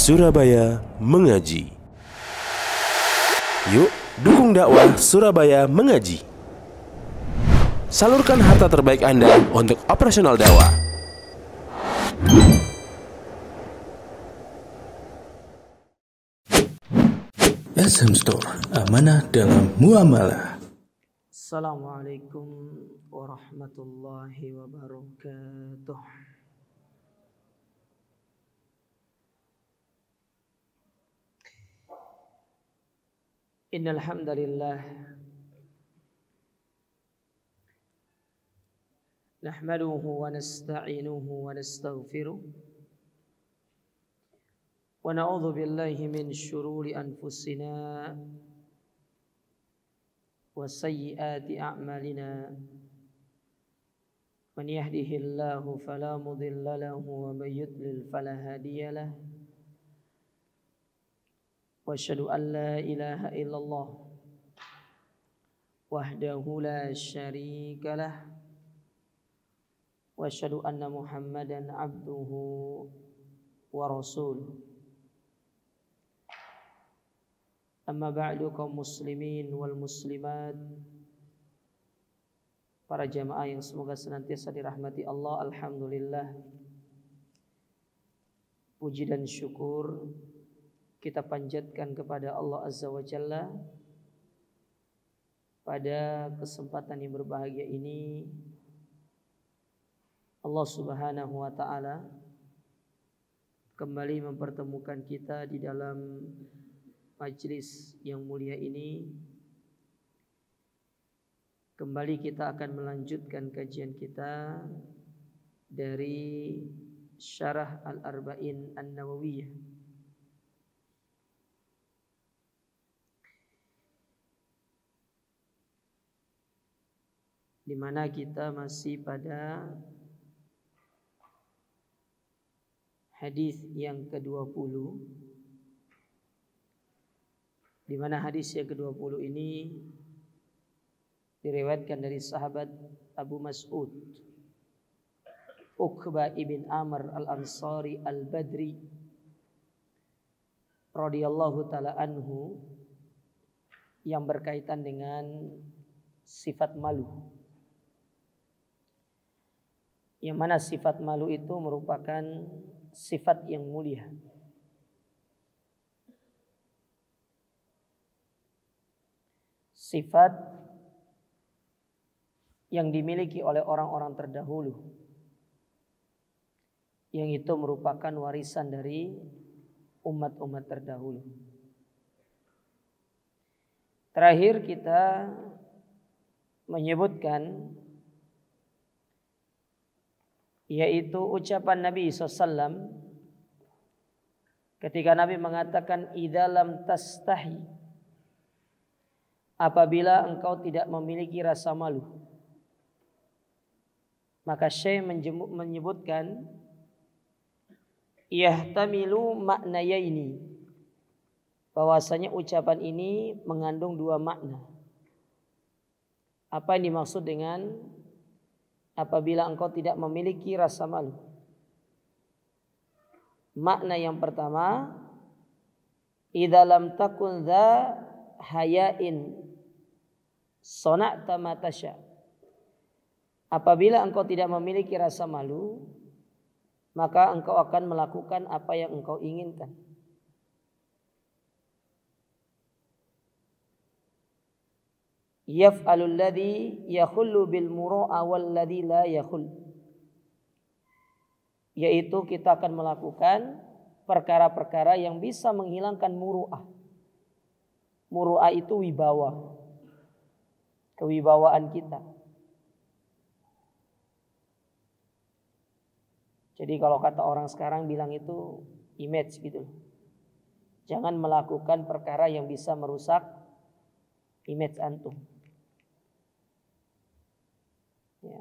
Surabaya Mengaji. Yuk, dukung dakwah Surabaya Mengaji. Salurkan harta terbaik Anda untuk operasional dakwah. SM Store, amanah dalam muamalah. Assalamualaikum warahmatullahi wabarakatuh. Innal hamdalillah nahmaduhu wa nasta'inuhu wa nastaghfiruh wa na'udzu billahi min syururi anfusina wa sayyiati a'malina. Man yahdihillahu fala mudilla lahu wa may yudlil fala hadiya lahu. Wa asyhadu an la ilaha illallah wahdahu la syarika lah. Wa asyhadu anna Muhammadan abduhu wa rasuluh. Amma ba'du, kaum muslimin wal muslimat, para jamaah yang semoga senantiasa dirahmati Allah. Alhamdulillah, puji dan syukur kita panjatkan kepada Allah Azza wa Jalla. Pada kesempatan yang berbahagia ini, Allah Subhanahu wa ta'ala kembali mempertemukan kita di dalam majlis yang mulia ini. Kembali kita akan melanjutkan kajian kita dari Syarah Al-Arba'in An-Nawawiyah, di mana kita masih pada hadis yang ke-20, di mana hadis yang ke-20 ini diriwayatkan dari sahabat Abu Mas'ud Uqbah ibn Amr al-Ansari al-Badri radhiyallahu ta'ala anhu, yang berkaitan dengan sifat malu. Yang mana sifat malu itu merupakan sifat yang mulia. Sifat yang dimiliki oleh orang-orang terdahulu, yang itu merupakan warisan dari umat-umat terdahulu. Terakhir kita menyebutkan yaitu ucapan Nabi SAW ketika Nabi mengatakan, idza lam tastahi, apabila engkau tidak memiliki rasa malu. Maka Syekh menyebutkan yahtamilu maknayaini, bahwasanya ucapan ini mengandung dua makna. Apa yang dimaksud dengan apabila engkau tidak memiliki rasa malu? Makna yang pertama, idza lam takun dza hayain sana'ta ma tasya, apabila engkau tidak memiliki rasa malu, maka engkau akan melakukan apa yang engkau inginkan. Yaf'alul ladzi yakhullu bil muru'a wal ladzi la yakhul, yaitu kita akan melakukan perkara-perkara yang bisa menghilangkan muru'ah. Muru'ah itu wibawa, kewibawaan kita. Jadi kalau kata orang sekarang bilang itu image gitu. Jangan melakukan perkara yang bisa merusak image antum. Ya.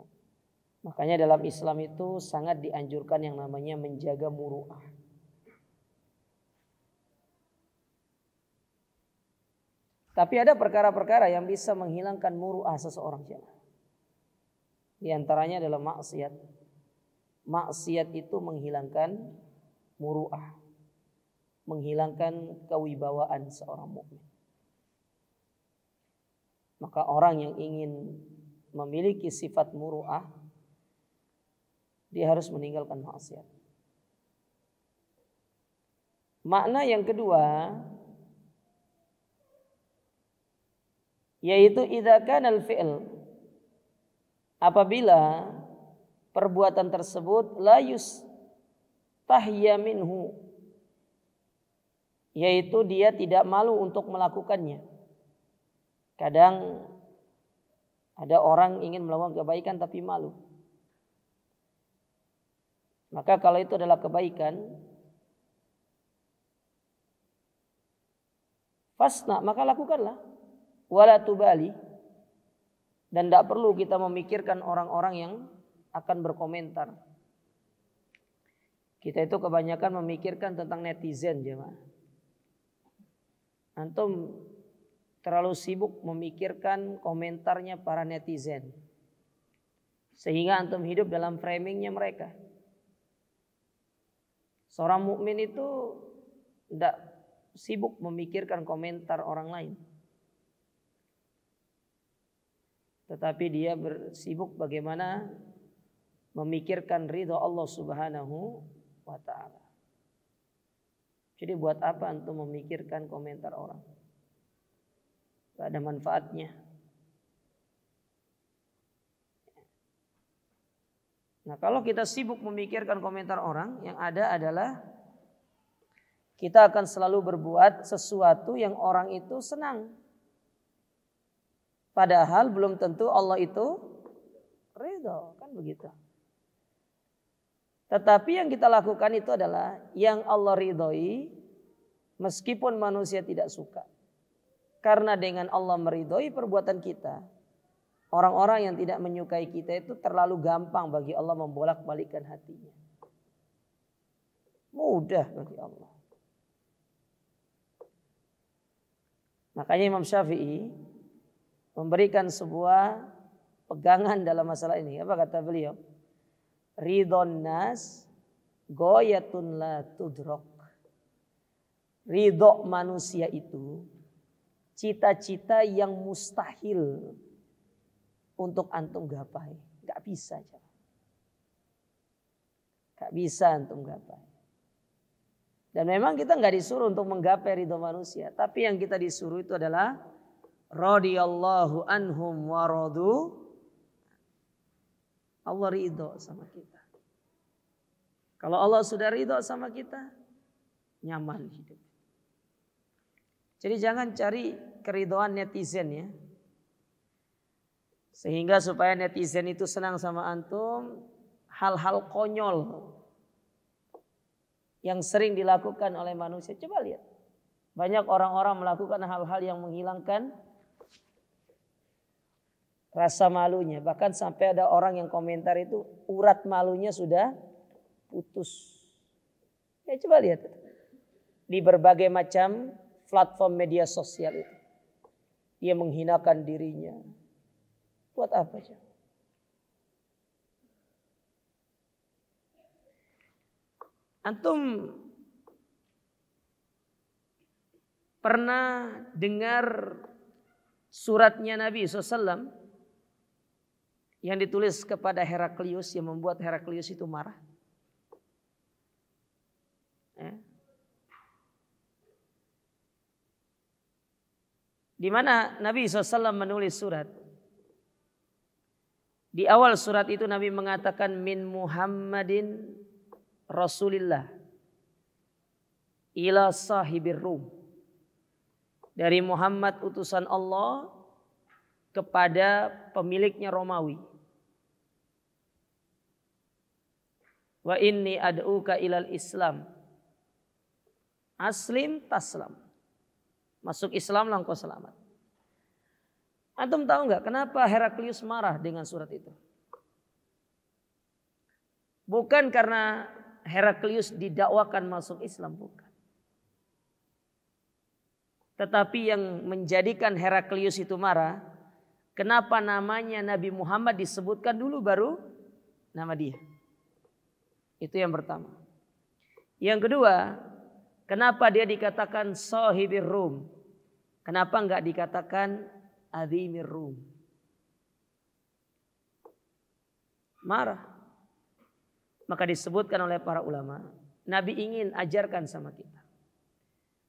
Makanya dalam Islam itu sangat dianjurkan yang namanya menjaga muru'ah. Tapi ada perkara-perkara yang bisa menghilangkan muru'ah seseorang. Di antaranya adalah maksiat. Maksiat itu menghilangkan muru'ah. menghilangkan kewibawaan seorang mukmin. Maka orang yang ingin memiliki sifat muru'ah, dia harus meninggalkan maksiat. Makna yang kedua yaitu idza kana al-fi'l, apabila perbuatan tersebut la yustahya minhu, yaitu dia tidak malu untuk melakukannya. Kadang ada orang ingin melakukan kebaikan tapi malu. Maka kalau itu adalah kebaikan, fasna, maka lakukanlah. Wala tubali, dan tidak perlu kita memikirkan orang-orang yang akan berkomentar. Kita itu kebanyakan memikirkan tentang netizen, jemaah. Antum terlalu sibuk memikirkan komentarnya para netizen, sehingga antum hidup dalam framingnya mereka. Seorang mukmin itu tidak sibuk memikirkan komentar orang lain, tetapi dia bersibuk bagaimana memikirkan ridha Allah Subhanahu wa ta'ala. Jadi buat apa antum memikirkan komentar orang? Gak ada manfaatnya. Nah, kalau kita sibuk memikirkan komentar orang, yang ada adalah kita akan selalu berbuat sesuatu yang orang itu senang. Padahal belum tentu Allah itu ridha, kan begitu. Tetapi yang kita lakukan itu adalah yang Allah ridhoi meskipun manusia tidak suka. Karena dengan Allah meridhoi perbuatan kita, orang-orang yang tidak menyukai kita itu terlalu gampang bagi Allah membolak-balikkan hatinya. Mudah bagi Allah. Makanya Imam Syafi'i memberikan sebuah pegangan dalam masalah ini. Apa kata beliau? Ridhon nas goyatun la tudrok. Ridho manusia itu cita-cita yang mustahil untuk antum gapai. Gak bisa. Gak bisa antum gapai. Dan memang kita gak disuruh untuk menggapai ridho manusia. Tapi yang kita disuruh itu adalah radhiyallahu anhum wa radu. Allah ridho sama kita. Kalau Allah sudah ridho sama kita, nyaman hidup. Jadi jangan cari keridhaan netizen ya. Sehingga supaya netizen itu senang sama antum, hal-hal konyol yang sering dilakukan oleh manusia. Coba lihat. Banyak orang-orang melakukan hal-hal yang menghilangkan rasa malunya. Bahkan sampai ada orang yang komentar itu urat malunya sudah putus. Ya coba lihat. Di berbagai macam platform media sosial itu. Dia menghinakan dirinya. Buat apa aja? Antum pernah dengar suratnya Nabi SAW yang ditulis kepada Heraklius yang membuat Heraklius itu marah? Di mana Nabi SAW menulis surat. Di awal surat itu Nabi mengatakan min Muhammadin Rasulillah ila sahibir Rum. Dari Muhammad utusan Allah kepada pemiliknya Romawi. Wa inni ad'uka ilal Islam. Aslim taslam. Masuk Islam lah engkau selamat. Antum tahu nggak kenapa Heraklius marah dengan surat itu? Bukan karena Heraklius didakwakan masuk Islam, bukan. Tetapi yang menjadikan Heraklius itu marah, kenapa namanya Nabi Muhammad disebutkan dulu baru nama dia. Itu yang pertama. Yang kedua, Kenapa dia dikatakan sahibir Rum? Kenapa enggak dikatakan azimir Rum? Marah. Maka disebutkan oleh para ulama, Nabi ingin ajarkan sama kita.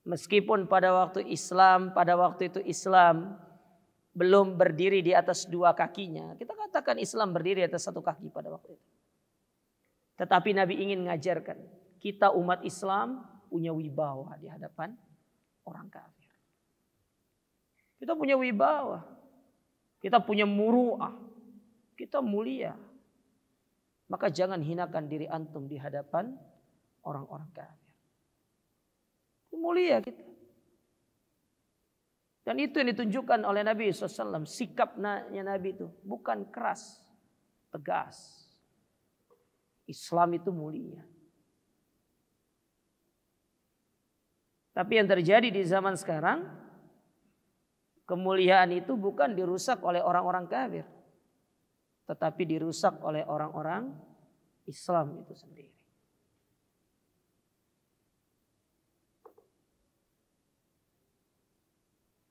Meskipun pada waktu itu Islam belum berdiri di atas dua kakinya. Kita katakan Islam berdiri di atas satu kaki pada waktu itu. Tetapi Nabi ingin mengajarkan, kita umat Islam punya wibawa di hadapan orang kafir. Kita punya wibawa. Kita punya muru'ah. Kita mulia. Maka jangan hinakan diri antum di hadapan orang-orang kafir. Mulia kita. Dan itu yang ditunjukkan oleh Nabi SAW. Sikapnya Nabi itu bukan keras, tegas. Islam itu mulia. Tapi yang terjadi di zaman sekarang, kemuliaan itu bukan dirusak oleh orang-orang kafir, tetapi dirusak oleh orang-orang Islam itu sendiri.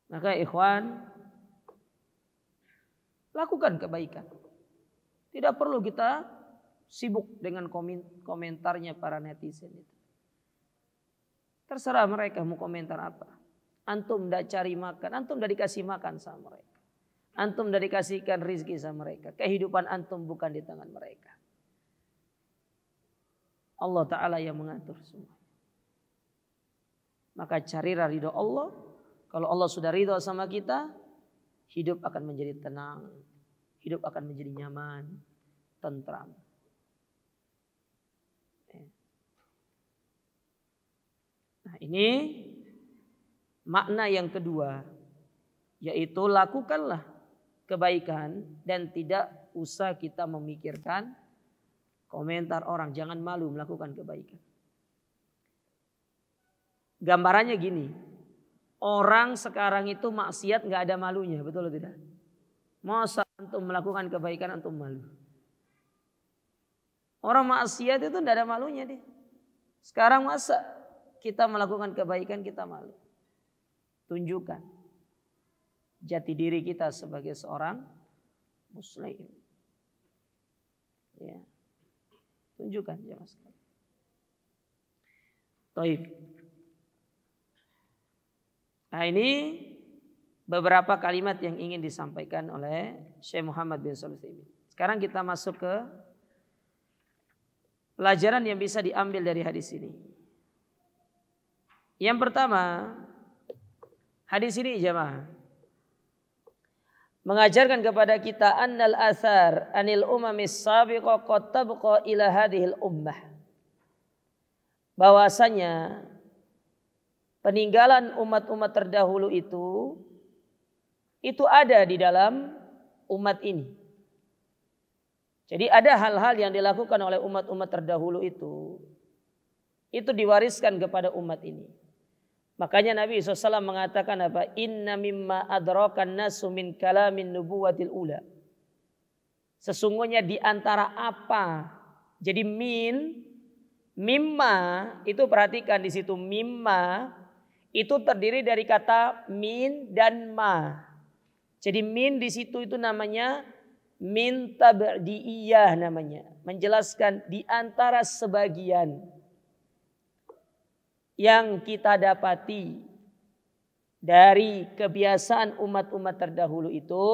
Maka ikhwan, lakukan kebaikan. Tidak perlu kita sibuk dengan komentarnya para netizen itu. Terserah mereka mau komentar apa. Antum tidak cari makan, antum tidak dikasih makan sama mereka. Antum tidak dikasihkan rizki sama mereka. Kehidupan antum bukan di tangan mereka. Allah Ta'ala yang mengatur semua. Maka carilah ridho Allah. Kalau Allah sudah ridho sama kita, hidup akan menjadi tenang. Hidup akan menjadi nyaman, tentram. Nah, ini makna yang kedua, yaitu lakukanlah kebaikan dan tidak usah kita memikirkan komentar orang. Jangan malu melakukan kebaikan. Gambarannya gini, orang sekarang itu maksiat nggak ada malunya, betul atau tidak? Masa antum melakukan kebaikan antum malu? Orang maksiat itu tidak ada malunya dia. Sekarang masa kita melakukan kebaikan kita malu? Tunjukkan jati diri kita sebagai seorang muslim. Ya. Tunjukkan ya Mas. Taib. Nah, ini beberapa kalimat yang ingin disampaikan oleh Syekh Muhammad bin Shalih Al Utsaimin. Sekarang kita masuk ke pelajaran yang bisa diambil dari hadis ini. Yang pertama, hadis ini jamaah mengajarkan kepada kita annal athar anil umamis sabiqah qad tabqa ila hadhil ummah. Bahwasanya peninggalan umat-umat terdahulu itu ada di dalam umat ini. Jadi ada hal-hal yang dilakukan oleh umat-umat terdahulu itu diwariskan kepada umat ini. Makanya Nabi SAW mengatakan apa? Inna mimma adrakan nasu min kalamin nubuwatil ula. Sesungguhnya di antara apa? Jadi mimma itu perhatikan di situ, mimma itu terdiri dari kata min dan ma. Jadi min di situ itu namanya min tab'diyah namanya, menjelaskan di antara sebagian yang kita dapati dari kebiasaan umat-umat terdahulu itu,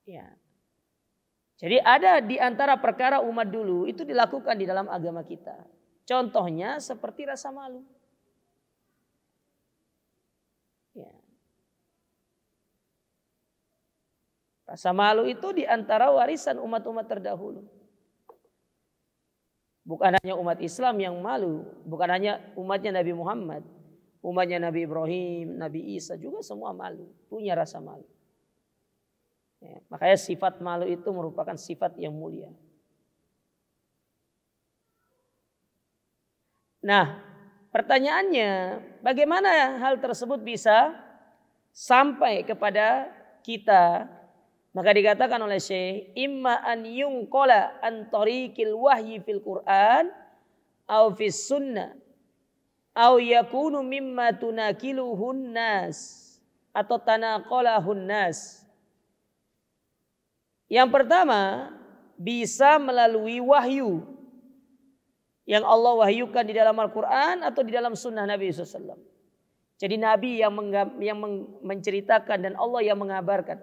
ya. Jadi ada di antara perkara umat dulu itu dilakukan di dalam agama kita. Contohnya seperti rasa malu. Ya. Rasa malu itu di antara warisan umat-umat terdahulu. Bukan hanya umat Islam yang malu, bukan hanya umatnya Nabi Muhammad, umatnya Nabi Ibrahim, Nabi Isa juga semua malu, punya rasa malu. Ya, makanya sifat malu itu merupakan sifat yang mulia. Nah, pertanyaannya, bagaimana hal tersebut bisa sampai kepada kita? Maka dikatakan oleh Syekh, imma an yunqala an tariqil wahyi fil Qur'an aw fis sunnah au yakunu mimma tunakiluhun nas atau tanaqalahun nas. Yang pertama, bisa melalui wahyu yang Allah wahyukan di dalam Al-Quran atau di dalam sunnah Nabi SAW. Jadi Nabi yang menceritakan dan Allah yang mengabarkan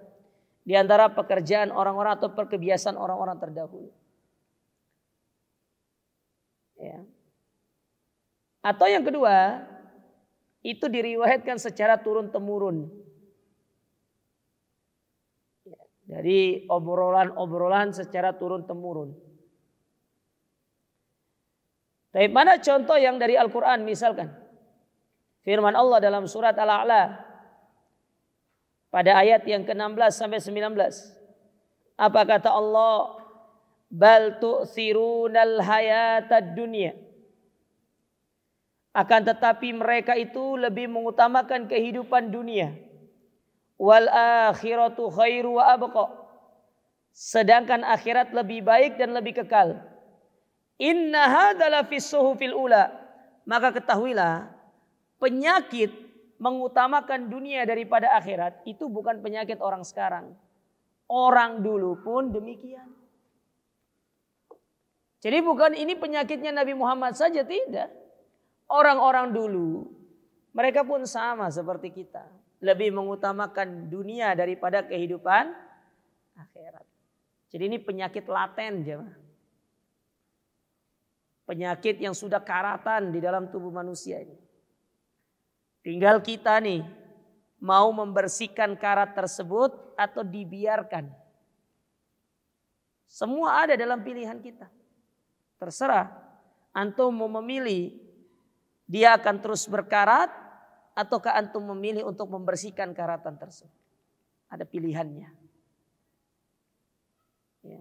di antara pekerjaan orang-orang atau perkebiasaan orang-orang terdahulu. Ya. Atau yang kedua, itu diriwayatkan secara turun-temurun. Dari obrolan-obrolan secara turun-temurun. Tapi mana contoh yang dari Al-Quran misalkan? Firman Allah dalam surat Al-A'la pada ayat yang ke-16 sampai 19. Apa kata Allah? Bal tu'thirunal hayatad dunya. Akan tetapi mereka itu lebih mengutamakan kehidupan dunia. Wal akhiratu khairu wa abqa. Sedangkan akhirat lebih baik dan lebih kekal. Inna hadza la fis suhufil ula. Maka ketahuilah, penyakit mengutamakan dunia daripada akhirat itu bukan penyakit orang sekarang. Orang dulu pun demikian. Jadi bukan ini penyakitnya Nabi Muhammad saja, tidak. Orang-orang dulu, mereka pun sama seperti kita. Lebih mengutamakan dunia daripada kehidupan akhirat. Jadi ini penyakit laten, jemaah. Penyakit yang sudah karatan di dalam tubuh manusia ini. Tinggal kita nih, mau membersihkan karat tersebut atau dibiarkan. Semua ada dalam pilihan kita. Terserah, antum mau memilih dia akan terus berkarat ataukah antum memilih untuk membersihkan karatan tersebut. Ada pilihannya. Ya.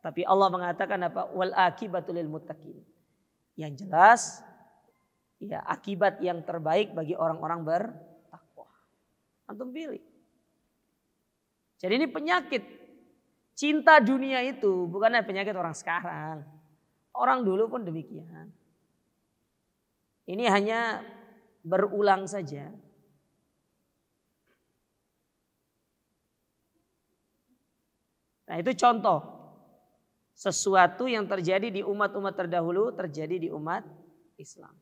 Tapi Allah mengatakan apa? Wal akibatul lil muttaqin. Yang jelas, ya akibat yang terbaik bagi orang-orang bertakwa. Antum pilih. Jadi ini penyakit. Cinta dunia itu bukanlah penyakit orang sekarang. Orang dulu pun demikian. Ini hanya berulang saja. Nah itu contoh. Sesuatu yang terjadi di umat-umat terdahulu terjadi di umat Islam.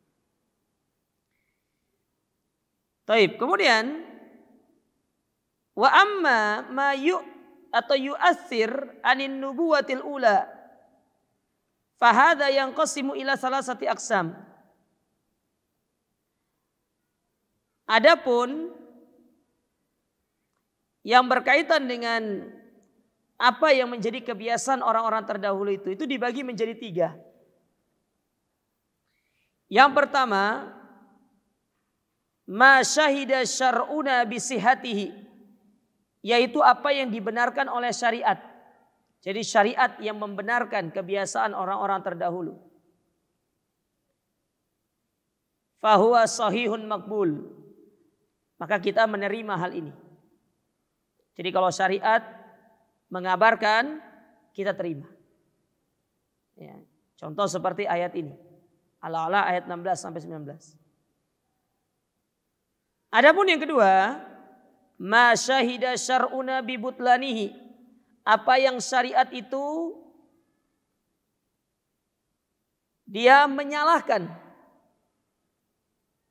Taib. Kemudian wa amma ma atau yu'athir anin nubuwatil ula. Fahada yang qasimu ila salasati aqsam. Adapun yang berkaitan dengan apa yang menjadi kebiasaan orang-orang terdahulu itu dibagi menjadi 3. Yang pertama, ma syahida syar'una bisihatihi, yaitu apa yang dibenarkan oleh syariat. Jadi syariat yang membenarkan kebiasaan orang-orang terdahulu. Fahuwa sahihun makbul. Maka kita menerima hal ini. Jadi kalau syariat mengabarkan, kita terima. Ya, contoh seperti ayat ini. Al-A'la ayat 16 sampai 19. Adapun yang kedua, ma syahida syar'una bibutlanihi. Apa yang syariat itu dia menyalahkan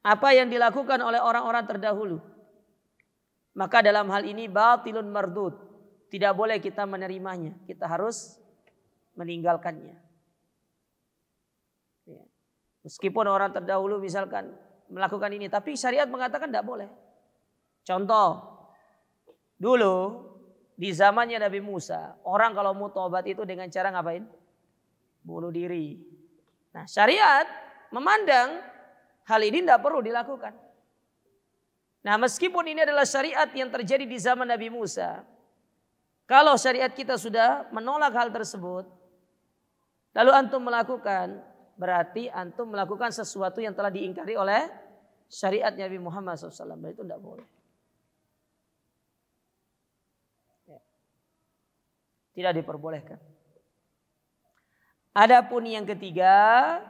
apa yang dilakukan oleh orang-orang terdahulu. Maka dalam hal ini batilun mardud. Tidak boleh kita menerimanya. Kita harus meninggalkannya. Meskipun orang terdahulu misalkan melakukan ini, tapi syariat mengatakan tidak boleh. Contoh, dulu di zamannya Nabi Musa, orang kalau mau tobat itu dengan cara ngapain? Bunuh diri. Nah, syariat memandang hal ini tidak perlu dilakukan. Nah, meskipun ini adalah syariat yang terjadi di zaman Nabi Musa, kalau syariat kita sudah menolak hal tersebut, lalu antum melakukan, berarti antum melakukan sesuatu yang telah diingkari oleh syariat Nabi Muhammad SAW. Itu tidak boleh. Tidak diperbolehkan. Adapun yang ketiga,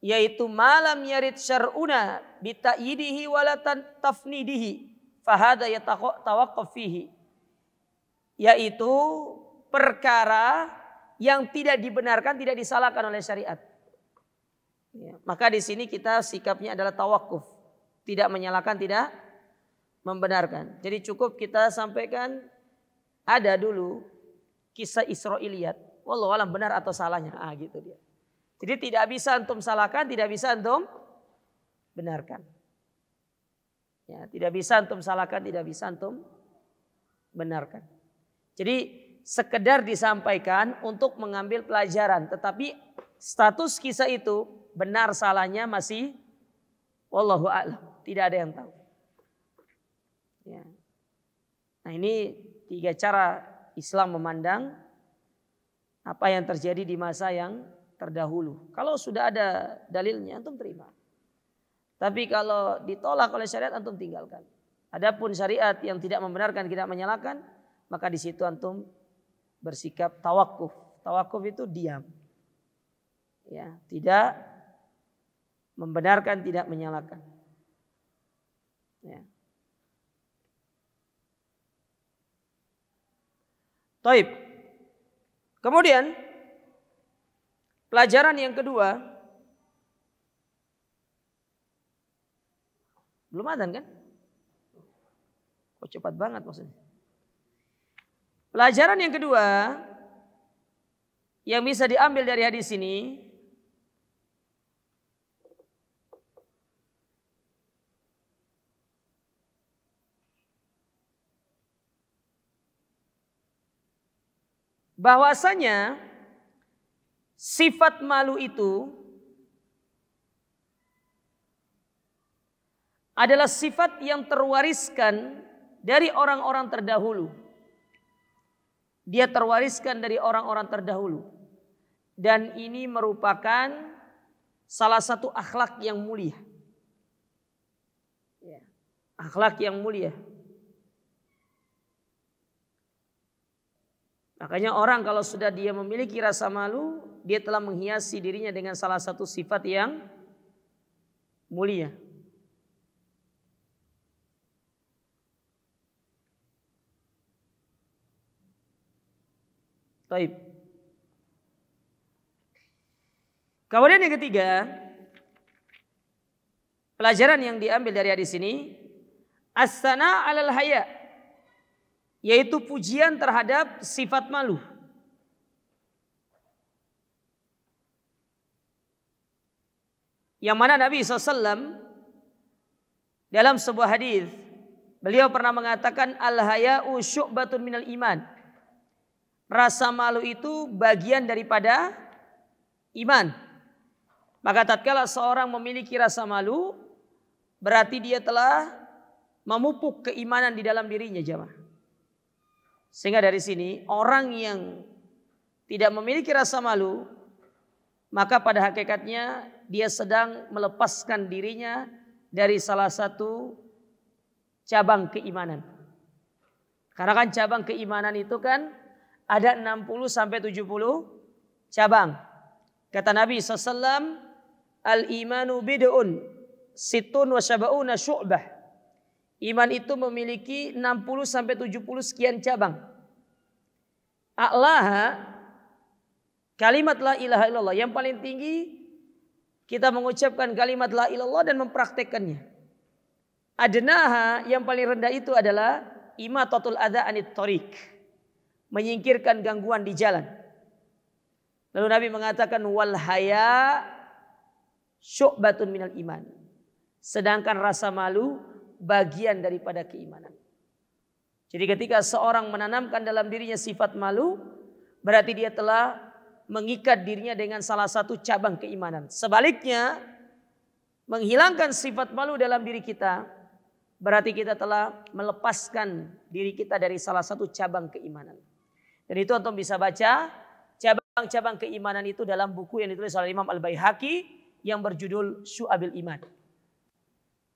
yaitu malam yarid syar'una bita'yidihi walatan tafnidihi fahada yatawaqqaf fihi, yaitu perkara yang tidak dibenarkan, tidak disalahkan oleh syariat. Ya, maka di sini kita sikapnya adalah tawakuf, tidak menyalahkan, tidak membenarkan. Jadi cukup kita sampaikan ada dulu kisah Israiliyat, wallahu alam benar atau salahnya, gitu dia. Jadi tidak bisa antum salahkan, tidak bisa antum benarkan. Ya, tidak bisa antum salahkan, tidak bisa antum benarkan. Jadi sekedar disampaikan untuk mengambil pelajaran, tetapi status kisah itu benar salahnya masih wallahu a'lam, tidak ada yang tahu. Ya. Nah, ini 3 cara Islam memandang apa yang terjadi di masa yang terdahulu. Kalau sudah ada dalilnya antum terima. Tapi kalau ditolak oleh syariat antum tinggalkan. Adapun syariat yang tidak membenarkan, tidak menyalahkan, maka di situ antum bersikap tawakuf. Tawakuf itu diam. Ya, tidak membenarkan, tidak menyalahkan. Ya. Taib. Kemudian pelajaran yang kedua, belum adzan kan? Kok cepat banget maksudnya. Pelajaran yang kedua yang bisa diambil dari hadis ini, bahwasanya sifat malu itu adalah sifat yang terwariskan dari orang-orang terdahulu. Dia terwariskan dari orang-orang terdahulu. Dan ini merupakan salah satu akhlak yang mulia. Ya, akhlak yang mulia. Makanya orang kalau sudah dia memiliki rasa malu, dia telah menghiasi dirinya dengan salah satu sifat yang mulia. Baik. Kemudian yang ketiga, pelajaran yang diambil dari hadis ini, as-sana 'alal haya, yaitu pujian terhadap sifat malu. Yang mana Nabi SAW dalam sebuah hadis, beliau pernah mengatakan al-haya'u syu'batun minal iman. Rasa malu itu bagian daripada iman. Maka tatkala seorang memiliki rasa malu, berarti dia telah memupuk keimanan di dalam dirinya, jemaah. Sehingga dari sini orang yang tidak memiliki rasa malu, maka pada hakikatnya dia sedang melepaskan dirinya dari salah satu cabang keimanan. Karena kan cabang keimanan itu kan ada 60 sampai 70 cabang. Kata Nabi SAW, al-imanu bid'un situn wa syaba'una syu'bah. Iman itu memiliki 60 sampai 70 sekian cabang. A'laha kalimat la ilaha illallah. Yang paling tinggi kita mengucapkan kalimat la ilallah dan mempraktekannya. Adnaha yang paling rendah itu adalah imatatul adza anit thariq, menyingkirkan gangguan di jalan. Lalu Nabi mengatakan wal haya syu'batun minal iman. Sedangkan rasa malu bagian daripada keimanan. Jadi ketika seorang menanamkan dalam dirinya sifat malu, berarti dia telah mengikat dirinya dengan salah satu cabang keimanan. Sebaliknya, menghilangkan sifat malu dalam diri kita, berarti kita telah melepaskan diri kita dari salah satu cabang keimanan. Dan itu antum bisa baca cabang-cabang keimanan itu dalam buku yang ditulis oleh Imam Al-Baihaqi yang berjudul Syu'abil Iman.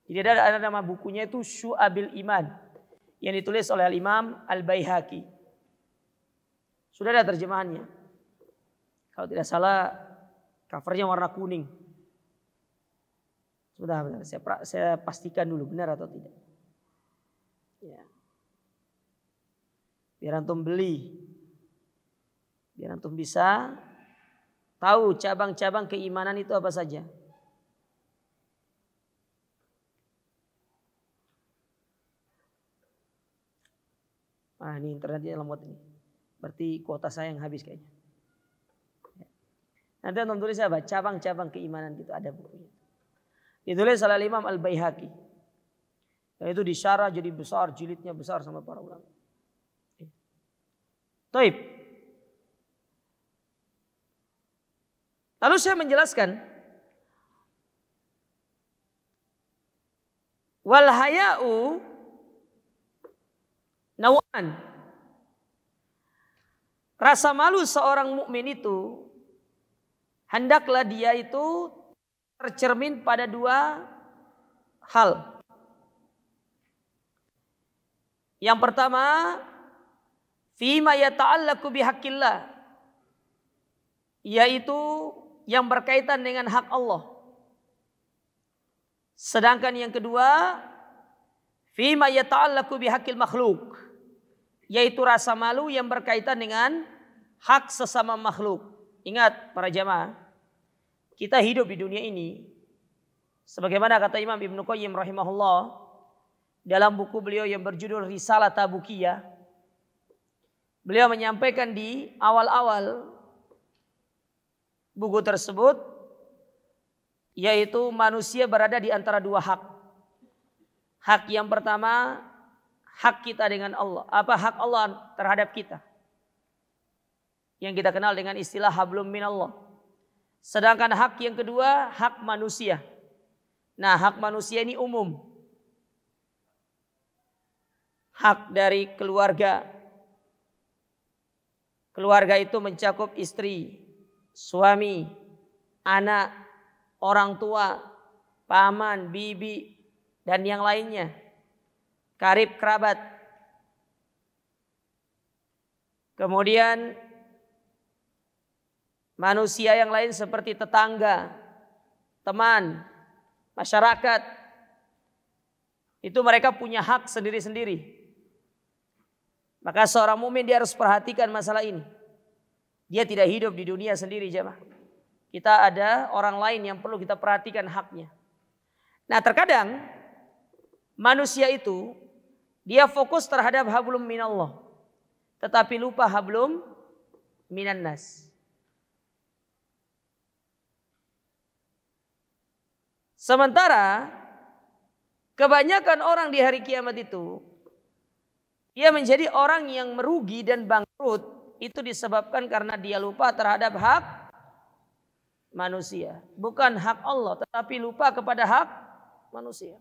Jadi ada nama bukunya itu Syu'abil Iman yang ditulis oleh Imam Al-Baihaqi. Sudah ada terjemahannya. Kalau tidak salah covernya warna kuning. Sudah, benar. Saya pastikan dulu benar atau tidak. Ya. Biar antum beli. Biar antum bisa tahu cabang-cabang keimanan itu apa saja. Ah, ini internetnya lemot ini. Berarti kuota saya yang habis kayaknya. Nanti antum tulis apa? Cabang-cabang keimanan gitu, ada bukunya. Ditulis oleh Imam Al-Baihaqi. Dan itu disyarah jadi besar, jilidnya besar sama para ulama. Taib. Lalu saya menjelaskan wal haya'u nawan. Rasa malu seorang mukmin itu hendaklah dia itu tercermin pada dua hal. Yang pertama, fima yata'allaqu bihaqqillah, yaitu yang berkaitan dengan hak Allah. Sedangkan yang kedua, fima yata'allaqu bihaqqil makhluk, yaitu rasa malu yang berkaitan dengan hak sesama makhluk. Ingat para jamaah, kita hidup di dunia ini sebagaimana kata Imam Ibnu Qayyim rahimahullah dalam buku beliau yang berjudul Risalah Tabukiyah. Beliau menyampaikan di awal-awal buku tersebut, yaitu manusia berada di antara dua hak. Hak yang pertama, hak kita dengan Allah. Apa hak Allah terhadap kita? Yang kita kenal dengan istilah hablum minallah. Sedangkan hak yang kedua, hak manusia. Nah, hak manusia ini umum. Hak dari keluarga. Keluarga itu mencakup istri, suami, anak, orang tua, paman, bibi, dan yang lainnya. Karib kerabat. Kemudian manusia yang lain seperti tetangga, teman, masyarakat. Itu mereka punya hak sendiri-sendiri. Maka seorang mukmin dia harus perhatikan masalah ini. Dia tidak hidup di dunia sendiri, jemaah. Kita ada orang lain yang perlu kita perhatikan haknya. Nah, terkadang manusia itu dia fokus terhadap hablum minallah, tetapi lupa hablum minannas. Sementara kebanyakan orang di hari kiamat itu dia menjadi orang yang merugi dan bangkrut, itu disebabkan karena dia lupa terhadap hak manusia. Bukan hak Allah, tetapi lupa kepada hak manusia.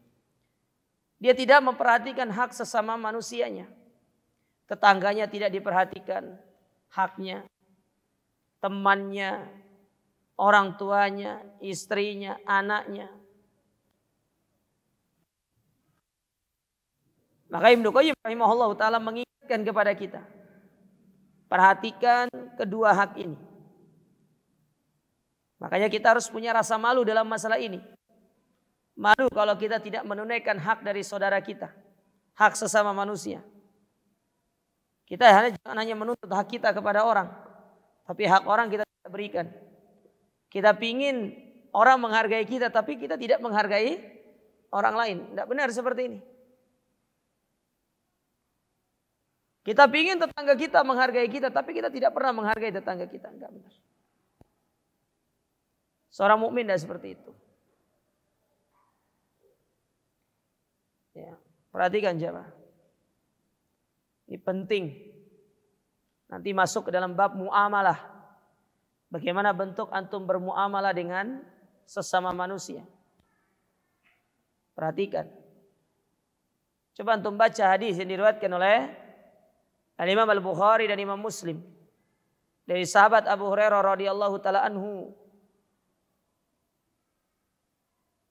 Dia tidak memperhatikan hak sesama manusianya. Tetangganya tidak diperhatikan haknya, temannya, orang tuanya, istrinya, anaknya. Maka Ibnu Qayyim rahimahullah ta'ala mengingatkan kepada kita, perhatikan kedua hak ini. Makanya kita harus punya rasa malu dalam masalah ini. Malu kalau kita tidak menunaikan hak dari saudara kita, hak sesama manusia. Kita jangan hanya menuntut hak kita kepada orang, tapi hak orang kita tidak berikan. Kita pingin orang menghargai kita, tapi kita tidak menghargai orang lain. Tidak benar seperti ini. Kita pingin tetangga kita menghargai kita, tapi kita tidak pernah menghargai tetangga kita. Enggak benar. Seorang mukmin tidak seperti itu. Ya, perhatikan jemaah. Ini penting. Nanti masuk ke dalam bab muamalah. Bagaimana bentuk antum bermuamalah dengan sesama manusia. Perhatikan. Coba antum baca hadis yang diriwayatkan oleh Al-Imam Al-Bukhari dan Imam Muslim dari sahabat Abu Hurairah radhiyallahu taala anhu.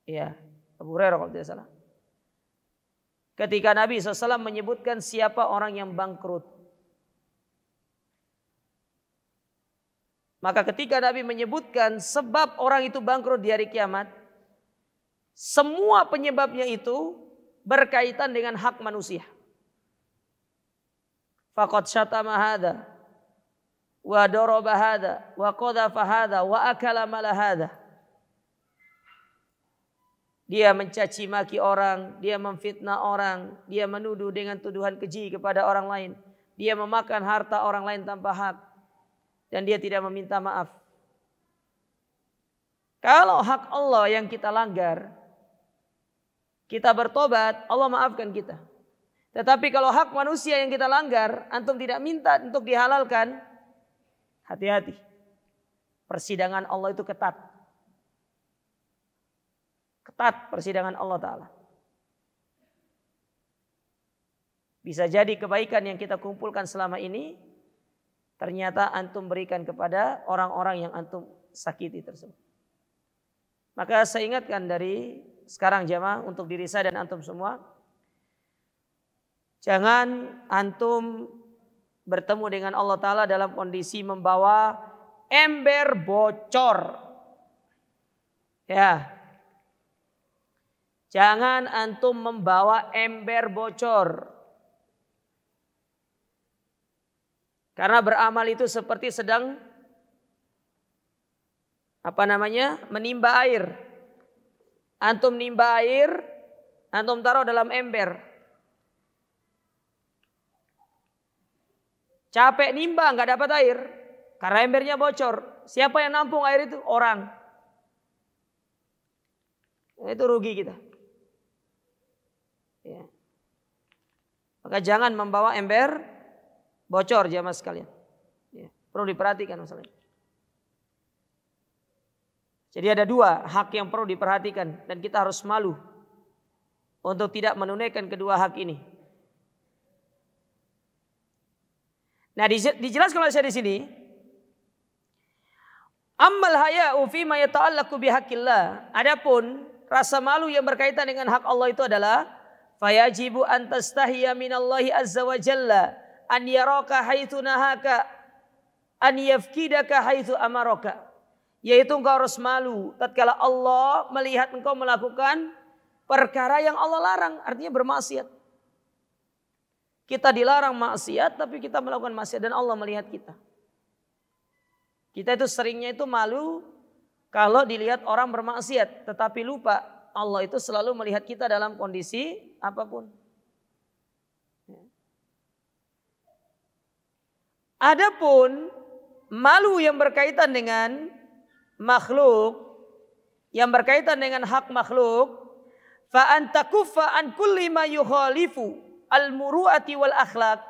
Ya, Abu Hurairah kalau tidak salah. Ketika Nabi SAW menyebutkan siapa orang yang bangkrut. Maka ketika Nabi menyebutkan sebab orang itu bangkrut di hari kiamat, Semua penyebabnya itu berkaitan dengan hak manusia. Faqad syatama hadza wa daraba hadza wa qadhafa hadza wa akala mala hadza. Dia mencaci maki orang, dia memfitnah orang, dia menuduh dengan tuduhan keji kepada orang lain. Dia memakan harta orang lain tanpa hak dan dia tidak meminta maaf. Kalau hak Allah yang kita langgar, kita bertobat, Allah maafkan kita. Tetapi kalau hak manusia yang kita langgar, antum tidak minta untuk dihalalkan, hati-hati. Persidangan Allah itu ketat. Ketat persidangan Allah Ta'ala. Bisa jadi kebaikan yang kita kumpulkan selama ini, ternyata antum berikan kepada orang-orang yang antum sakiti tersebut. Maka saya ingatkan dari sekarang jamaah untuk diri saya dan antum semua. Jangan antum bertemu dengan Allah Ta'ala dalam kondisi membawa ember bocor. Ya. Jangan antum membawa ember bocor. Karena beramal itu seperti sedang menimba air. Antum nimba air, antum taruh dalam ember. Capek nimba nggak dapat air karena embernya bocor. Siapa yang nampung air itu? Orang. Itu rugi kita. Ya. Maka jangan membawa ember bocor jamaah sekalian. Ya. Perlu diperhatikan masalahnya. Jadi ada dua hak yang perlu diperhatikan dan kita harus malu untuk tidak menunaikan kedua hak ini. Nah, dijelaskan oleh saya di sini. Ammal haya'u fi ma yata'allaqu bihaqqillah. Adapun rasa malu yang berkaitan dengan hak Allah itu adalah fayajibu an tastahiya minallahi azza wa jalla an yaraka haitsu nahaka an yafkidaka haitsu amaraka. Yaitu engkau harus malu tatkala Allah melihat engkau melakukan perkara yang Allah larang, artinya bermaksiat. Kita dilarang maksiat tapi kita melakukan maksiat dan Allah melihat kita. Kita itu seringnya itu malu kalau dilihat orang bermaksiat, tetapi lupa Allah itu selalu melihat kita dalam kondisi apapun. Adapun malu yang berkaitan dengan makhluk, yang berkaitan dengan hak makhluk, fa antakuffa an kulli ma yukhalifu al-muru'ati wal akhlak,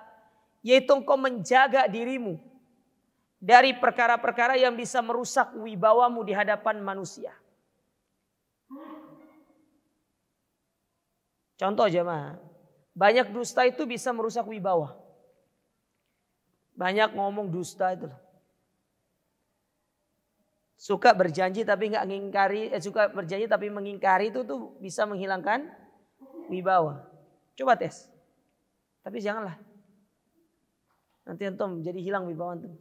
yaitu engkau menjaga dirimu dari perkara-perkara yang bisa merusak wibawamu di hadapan manusia. Contoh jemaah, banyak dusta itu bisa merusak wibawa. Banyak ngomong dusta itu. Suka berjanji tapi nggak mengingkari, suka berjanji tapi mengingkari itu tuh bisa menghilangkan wibawa. Coba tes. Tapi janganlah. Nanti antum jadi hilang wibawa antum.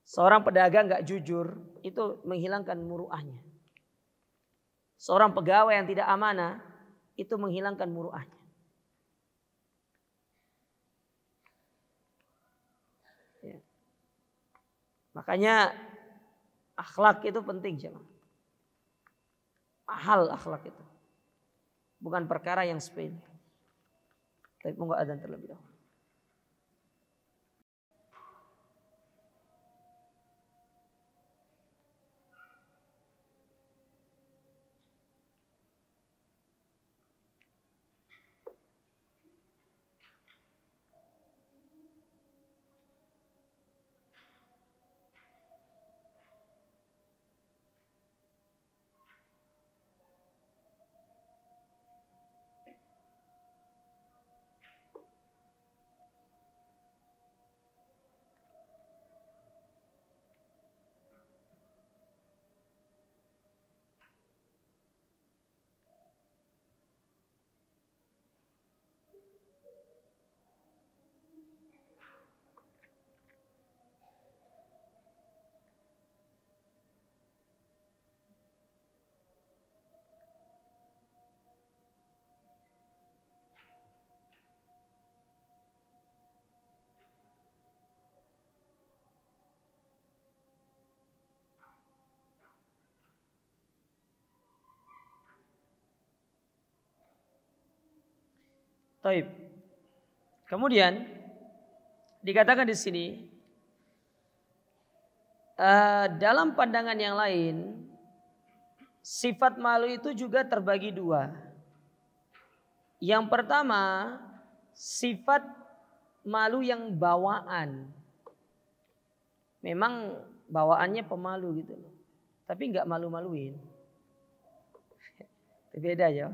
Seorang pedagang nggak jujur itu menghilangkan muruahnya. Seorang pegawai yang tidak amanah itu menghilangkan muruahnya. Ya. Makanya akhlak itu penting, jemaah. Mahal akhlak itu. Bukan perkara yang sepele. Tapi monggo adzan terlebih dahulu. Taib. Kemudian dikatakan di sini dalam pandangan yang lain sifat malu itu juga terbagi dua. Yang pertama sifat malu yang bawaan. Memang bawaannya pemalu gitu loh. Tapi nggak malu-maluin. Beda ya.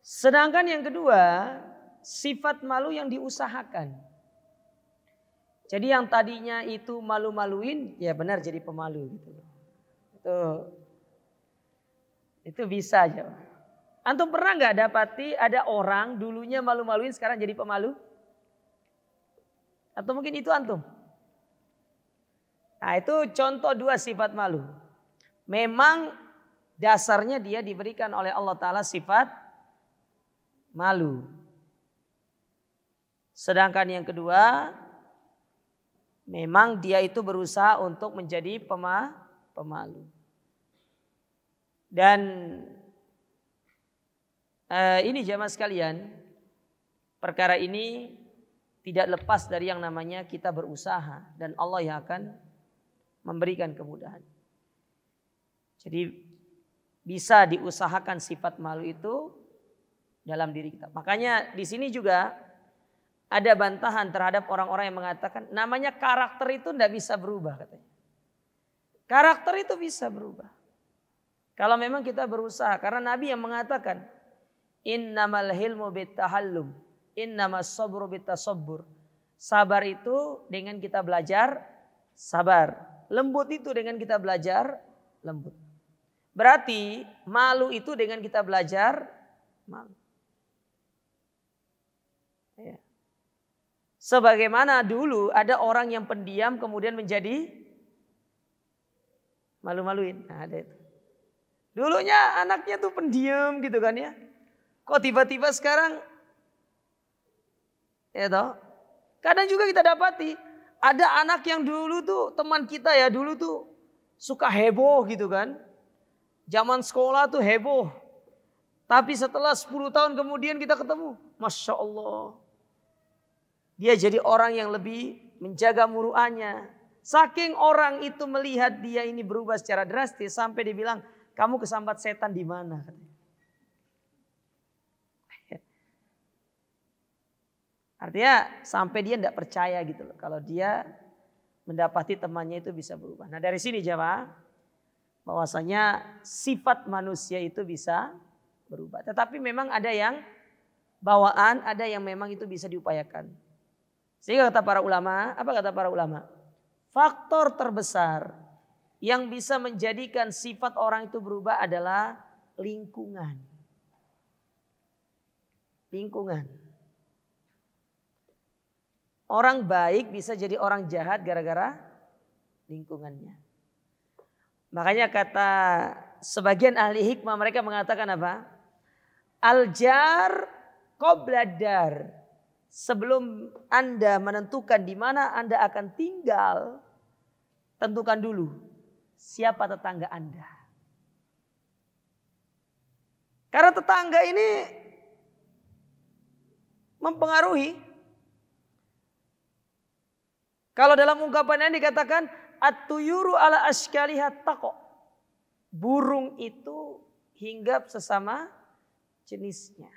Sedangkan yang kedua, sifat malu yang diusahakan. Jadi yang tadinya itu malu-maluin, ya benar jadi pemalu gitu. Itu bisa aja. Antum pernah nggak dapati ada orang dulunya malu-maluin sekarang jadi pemalu? Atau mungkin itu antum? Nah itu contoh dua sifat malu. Memang dasarnya dia diberikan oleh Allah Ta'ala sifat malu. Sedangkan yang kedua, memang dia itu berusaha untuk menjadi pemalu. Dan ini jamaah sekalian, perkara ini tidak lepas dari yang namanya kita berusaha dan Allah yang akan memberikan kemudahan. Jadi bisa diusahakan sifat malu itu dalam diri kita. Makanya di sini juga ada bantahan terhadap orang-orang yang mengatakan namanya karakter itu tidak bisa berubah katanya. Karakter itu bisa berubah. Kalau memang kita berusaha. Karena Nabi yang mengatakan innamal hilmu bittahallum, innamas sabru bittasabbur. Sabar itu dengan kita belajar sabar. Lembut itu dengan kita belajar lembut. Berarti malu itu dengan kita belajar malu. Ya. Sebagaimana dulu ada orang yang pendiam kemudian menjadi malu-maluin. Nah, ada itu. Dulunya anaknya tuh pendiam gitu kan ya. Kok tiba-tiba sekarang ya toh. Kadang juga kita dapati ada anak yang dulu tuh teman kita ya dulu tuh suka heboh gitu kan. Zaman sekolah tuh heboh. Tapi setelah 10 tahun kemudian kita ketemu. Masya Allah. Dia jadi orang yang lebih menjaga muruannya. Saking orang itu melihat dia ini berubah secara drastis. Sampai dia bilang kamu kesambat setan di mana? Artinya sampai dia tidak percaya gitu loh. Kalau dia mendapati temannya itu bisa berubah. Nah dari sini jamaah. Bahwasanya sifat manusia itu bisa berubah. Tetapi memang ada yang bawaan. Ada yang memang itu bisa diupayakan. Sehingga kata para ulama. Apa kata para ulama? Faktor terbesar yang bisa menjadikan sifat orang itu berubah adalah lingkungan. Lingkungan. Orang baik bisa jadi orang jahat gara-gara lingkungannya. Makanya kata sebagian ahli hikmah mereka mengatakan apa? Al-jar qabla dar. Sebelum Anda menentukan di mana Anda akan tinggal, tentukan dulu siapa tetangga Anda. Karena tetangga ini mempengaruhi. Kalau dalam ungkapan ini dikatakan at-tuyuru ala ashkaliha taqo. Burung itu hinggap sesama jenisnya.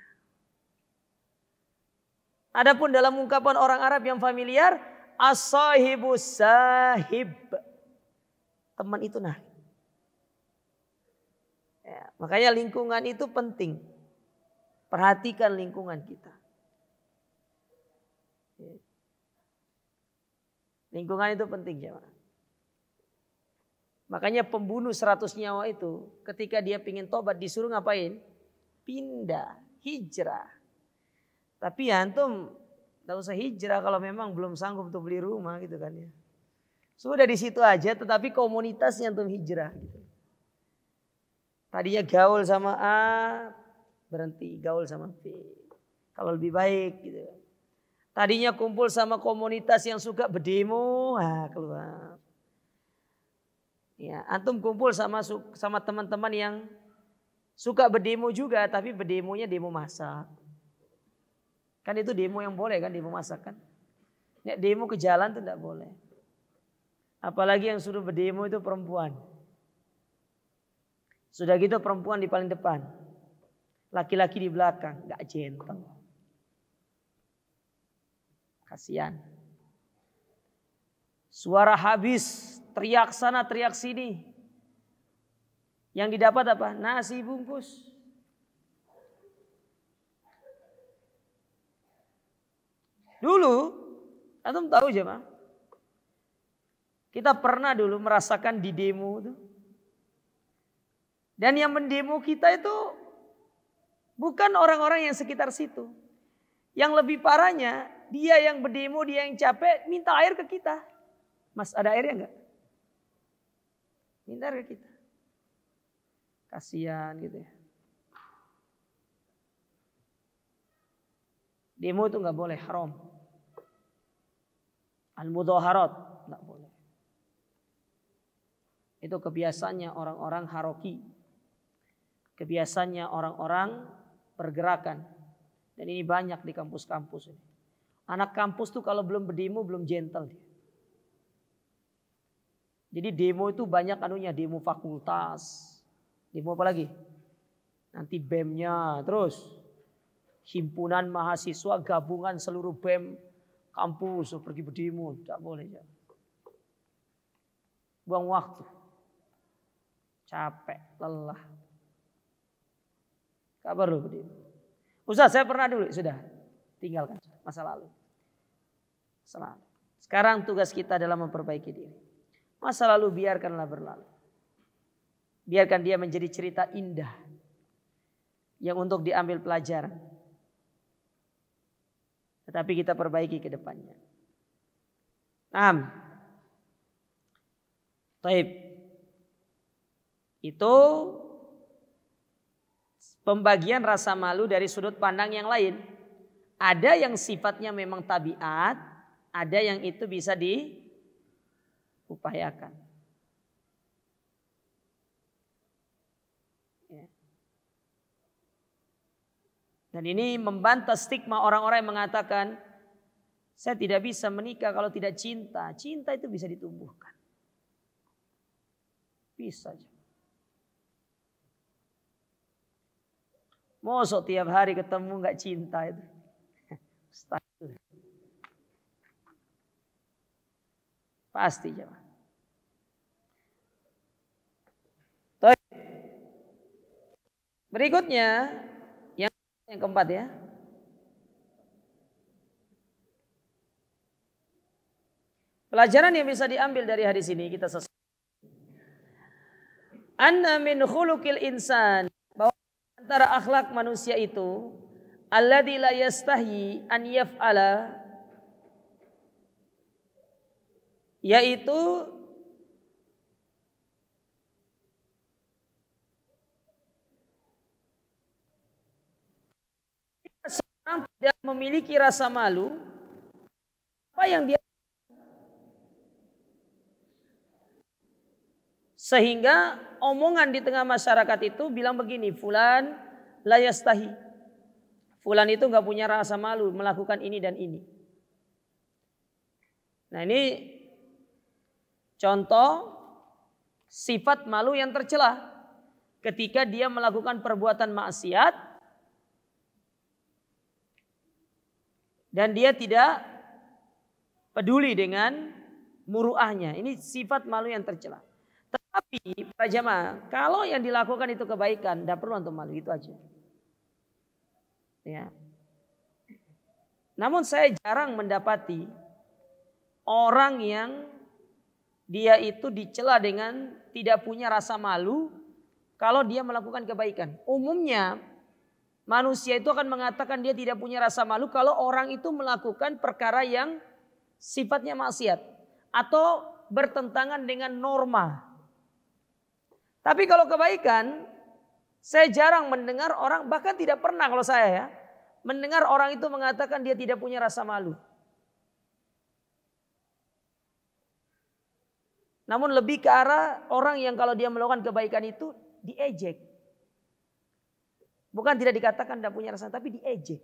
Adapun dalam ungkapan orang Arab yang familiar, as-sahibu sahib. Teman itu nah. Ya, makanya lingkungan itu penting. Perhatikan lingkungan kita. Lingkungan itu penting ya. Makanya pembunuh 100 nyawa itu ketika dia pingin tobat disuruh ngapain? Pindah, hijrah. Tapi ya antum tidak usah hijrah kalau memang belum sanggup untuk beli rumah gitu kan ya. Sudah di situ aja tetapi komunitasnya antum hijrah gitu. Tadinya gaul sama A, berhenti gaul sama B. Kalau lebih baik gitu. Tadinya kumpul sama komunitas yang suka berdemo, keluar. Ya, antum kumpul sama teman-teman yang Suka berdemo juga, tapi berdemonya demo masak. Kan itu demo yang boleh kan, demo masak kan. Nek demo ke jalan itu tidak boleh. Apalagi yang suruh berdemo itu perempuan. Sudah gitu perempuan di paling depan. Laki-laki di belakang, gak gentle. Kasihan. Suara habis, teriak sana, teriak sini. Yang didapat apa? Nasi bungkus. Dulu, antum tahu jemaah? Kita pernah dulu merasakan di demo itu. Dan yang mendemo kita itu bukan orang-orang yang sekitar situ. Yang lebih parahnya, dia yang berdemo, dia yang capek, minta air ke kita. Mas, ada airnya enggak? Minta air ke kita. Kasihan gitu ya. Demo itu enggak boleh, haram. Al-mudhaharat enggak boleh. Itu kebiasaannya orang-orang haroki. Kebiasaannya orang-orang pergerakan. Dan ini banyak di kampus-kampus ini. Anak kampus tuh kalau belum berdemo belum gentle dia. Jadi demo itu banyak anunya, demo fakultas. Demo apa lagi? Nanti BEM-nya, terus himpunan mahasiswa, gabungan seluruh BEM kampus pergi berdemo, tidak boleh ya. Buang waktu. Capek, lelah. Gak perlu berdemo. Ustaz, saya pernah dulu, sudah tinggalkan masa lalu. Sekarang tugas kita adalah memperbaiki diri. Masa lalu biarkanlah berlalu. Biarkan dia menjadi cerita indah yang untuk diambil pelajaran. Tetapi kita perbaiki ke depannya. Taib. Itu pembagian rasa malu dari sudut pandang yang lain. Ada yang sifatnya memang tabiat, ada yang itu bisa diupayakan. Dan ini membantah stigma orang-orang yang mengatakan saya tidak bisa menikah kalau tidak cinta. Cinta itu bisa ditumbuhkan. Bisa aja. Mosok tiap hari ketemu nggak cinta itu. Pasti jemaah. Berikutnya yang keempat ya. Pelajaran yang bisa diambil dari hadis ini kita selesai. Anna min khuluqil insan, bahwa antara akhlak manusia itu alladzi la yastahi an yaf'ala, yaitu seorang tidak memiliki rasa malu apa yang dia, sehingga omongan di tengah masyarakat itu bilang begini, fulan la yastahi, fulan itu nggak punya rasa malu melakukan ini dan ini. Nah ini contoh sifat malu yang tercela ketika dia melakukan perbuatan maksiat dan dia tidak peduli dengan muruahnya. Ini sifat malu yang tercela. Tapi para jamaah, kalau yang dilakukan itu kebaikan, tidak perlu untuk malu, itu aja. Ya. Namun saya jarang mendapati orang yang dia itu dicela dengan tidak punya rasa malu kalau dia melakukan kebaikan. Umumnya manusia itu akan mengatakan dia tidak punya rasa malu kalau orang itu melakukan perkara yang sifatnya maksiat atau bertentangan dengan norma. Tapi kalau kebaikan, saya jarang mendengar orang, bahkan tidak pernah kalau saya ya, mendengar orang itu mengatakan dia tidak punya rasa malu. Namun lebih ke arah orang yang kalau dia melakukan kebaikan itu diejek. Bukan tidak dikatakan tidak punya rasa, tapi diejek.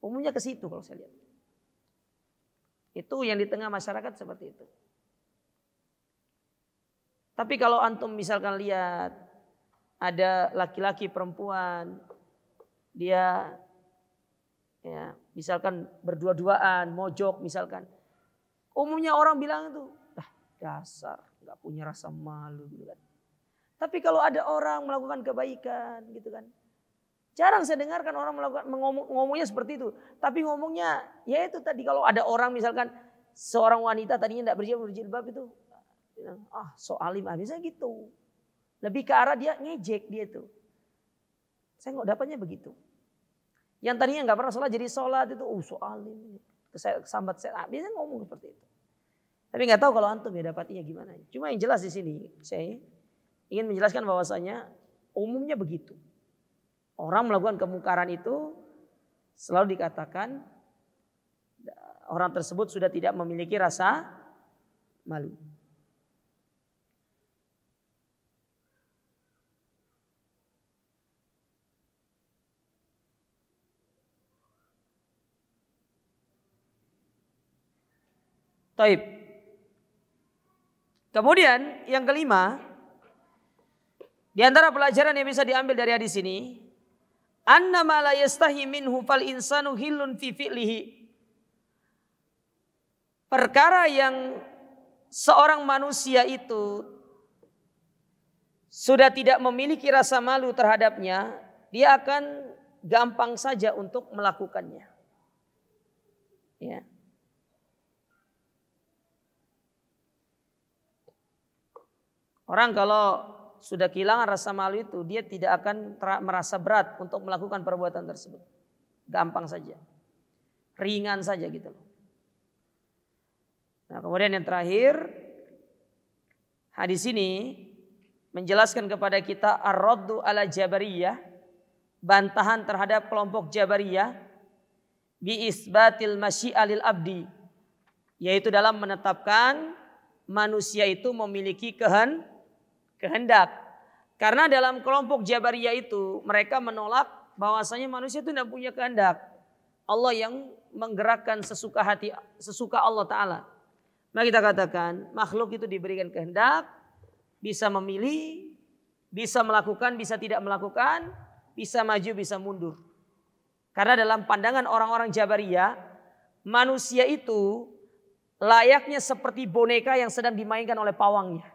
Umumnya ke situ kalau saya lihat. Itu yang di tengah masyarakat seperti itu. Tapi kalau antum misalkan lihat ada laki-laki perempuan, dia ya misalkan berdua-duaan, mojok misalkan. Umumnya orang bilang itu, dasar nggak punya rasa malu gitu kan. Tapi kalau ada orang melakukan kebaikan gitu kan. Jarang saya dengarkan orang melakukan ngomongnya seperti itu. Tapi ngomongnya ya itu tadi, kalau ada orang misalkan seorang wanita tadinya tidak berjilbab itu, so alim, misalnya gitu. Lebih ke arah dia ngejek dia itu. Saya nggak dapatnya begitu. Yang tadinya nggak pernah sholat jadi sholat itu, so alim. Sambat saya, biasanya ngomong seperti itu. Tapi nggak tahu kalau antum ya dapatnya gimana. Cuma yang jelas di sini saya ingin menjelaskan bahwasanya umumnya begitu. Orang melakukan kemungkaran itu selalu dikatakan orang tersebut sudah tidak memiliki rasa malu. Taib. Kemudian yang kelima, di antara pelajaran yang bisa diambil dari hadis ini, annama la yastahi minhu fal insanu hillun fi fi'lihi. Perkara yang seorang manusia itu sudah tidak memiliki rasa malu terhadapnya, dia akan gampang saja untuk melakukannya. Ya. Orang kalau sudah kehilangan rasa malu itu, dia tidak akan merasa berat untuk melakukan perbuatan tersebut. Gampang saja. Ringan saja gitu. Nah, kemudian yang terakhir, hadis ini menjelaskan kepada kita ar-raddu ala Jabariyah, bantahan terhadap kelompok Jabariyah bi isbatil masyi'a lil abdi, yaitu dalam menetapkan manusia itu memiliki kehendak. Karena dalam kelompok Jabariyah itu mereka menolak bahwasanya manusia itu tidak punya kehendak. Allah yang menggerakkan sesuka hati, sesuka Allah Ta'ala. Maka kita katakan makhluk itu diberikan kehendak, bisa memilih, bisa melakukan, bisa tidak melakukan, bisa maju, bisa mundur. Karena dalam pandangan orang-orang Jabariyah, manusia itu layaknya seperti boneka yang sedang dimainkan oleh pawangnya.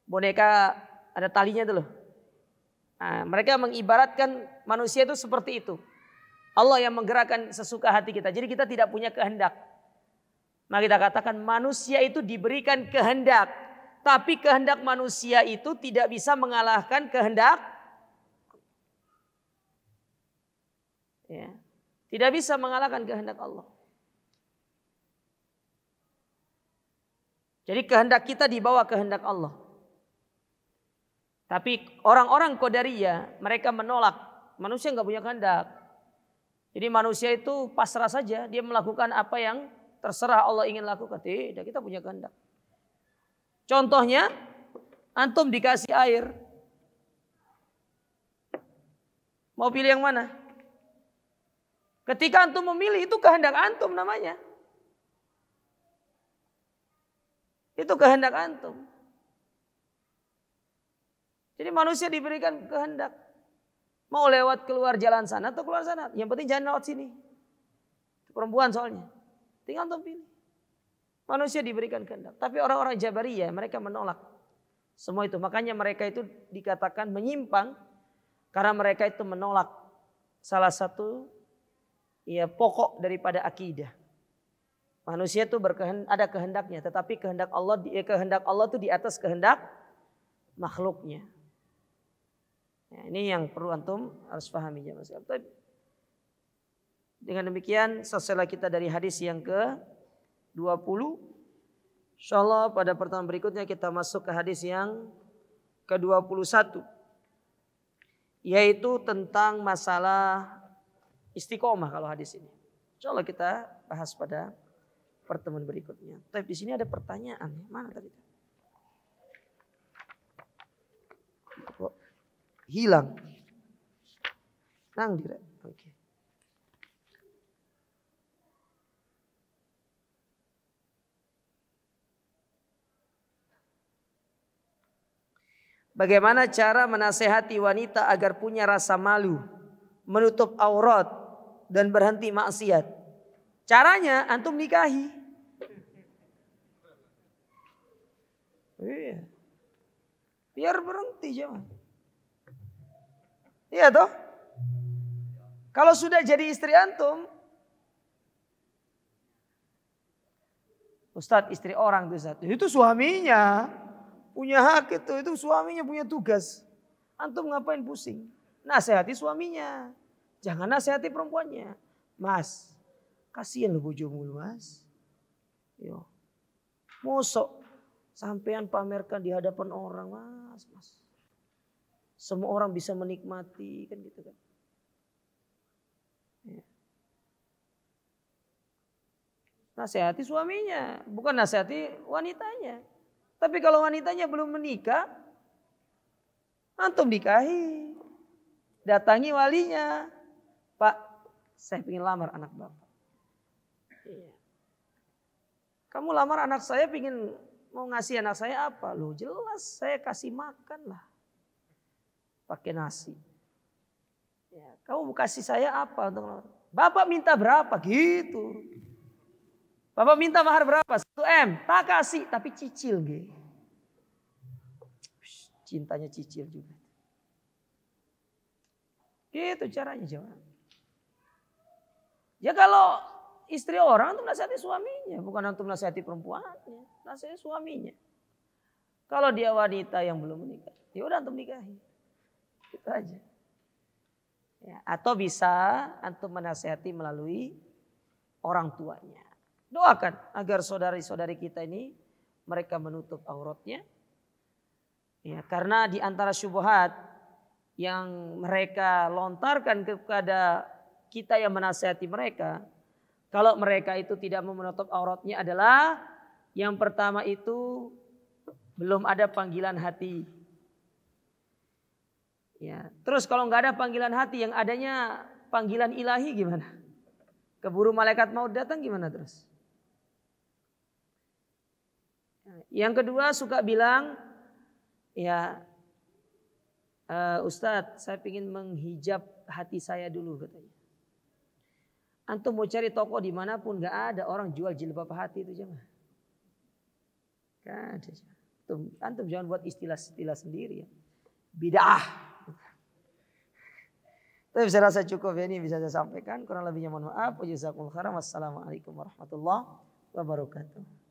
Boneka ada talinya itu loh. Nah, mereka mengibaratkan manusia itu seperti itu. Allah yang menggerakkan sesuka hati kita. Jadi kita tidak punya kehendak. Maka kita katakan manusia itu diberikan kehendak. Tapi kehendak manusia itu tidak bisa mengalahkan kehendak. Ya, tidak bisa mengalahkan kehendak Allah. Jadi kehendak kita di bawah kehendak Allah. Tapi orang-orang Qadariyah mereka menolak, manusia nggak punya kehendak. Jadi manusia itu pasrah saja, dia melakukan apa yang terserah Allah ingin lakukan. Tidak, kita punya kehendak. Contohnya, antum dikasih air, mau pilih yang mana? Ketika antum memilih, itu kehendak antum namanya. Itu kehendak antum. Jadi manusia diberikan kehendak. Mau lewat keluar jalan sana atau keluar sana. Yang penting jangan lewat sini. Perempuan soalnya. Tinggal antum pilih. Manusia diberikan kehendak. Tapi orang-orang Jabariyah mereka menolak semua itu. Makanya mereka itu dikatakan menyimpang. Karena mereka itu menolak salah satu pokok daripada akidah. Manusia itu ada kehendaknya. Tetapi kehendak Allah itu di atas kehendak makhluknya. Ya, ini yang perlu antum harus pahami ya Mas. Dengan demikian selesai kita dari hadis yang ke-20. Insyaallah pada pertemuan berikutnya kita masuk ke hadis yang ke-21. Yaitu tentang masalah istiqomah kalau hadis ini. Insyaallah kita bahas pada pertemuan berikutnya. Tapi di sini ada pertanyaan. Mana tadi? hilang. Nang direk. Oke. Bagaimana cara menasehati wanita agar punya rasa malu, menutup aurat dan berhenti maksiat? Caranya antum nikahi. Iya. Biar berhenti jangan. Iya toh? Kalau sudah jadi istri antum, Ustadz istri orang itu suaminya. Punya hak itu suaminya punya tugas. Antum ngapain pusing? Nasihati suaminya. Jangan nasihati perempuannya. Mas, kasihan lo bojomu mas. Yo. Mosok sampean pamerkan di hadapan orang mas. Semua orang bisa menikmati kan gitu kan. Ya. Nasihati suaminya, bukan nasihati wanitanya. Tapi kalau wanitanya belum menikah, antum nikahi. Datangi walinya. Pak, saya ingin lamar anak bapak. Iya. Kamu lamar anak saya, ingin mau ngasih anak saya apa? Loh jelas saya kasih makan lah. Pakai nasi. Ya, kamu mau kasih saya apa? Bapak minta berapa? Gitu. Bapak minta mahar berapa? 1 M. Tak kasih, tapi cicil. Gitu. Cintanya cicil juga. Gitu caranya jawab. Ya kalau istri orang itu nasihati suaminya. Bukan antum nasihati perempuannya. Nasihati suaminya. Kalau dia wanita yang belum menikah. Ya udah antum nikahi. Gitu aja. Ya, atau bisa antum menasihati melalui orang tuanya. Doakan agar saudari-saudari kita ini mereka menutup auratnya. Ya, karena di antara syubhat yang mereka lontarkan kepada kita yang menasihati mereka, kalau mereka itu tidak mau menutup auratnya adalah yang pertama itu belum ada panggilan hati. Ya, terus kalau nggak ada panggilan hati, yang adanya panggilan ilahi gimana? Keburu malaikat maut datang gimana terus? Yang kedua suka bilang, ya Ustadz saya ingin menghijab hati saya dulu katanya. Antum mau cari toko dimanapun gak ada orang jual jilbab hati itu jangan. Gak ada. Antum jangan buat istilah-istilah sendiri ya. Bid'ah. Tapi saya rasa cukup ya, ini bisa saya sampaikan. Kurang lebihnya mohon maaf. Wajazakumullah khairan. Wassalamualaikum warahmatullahi wabarakatuh.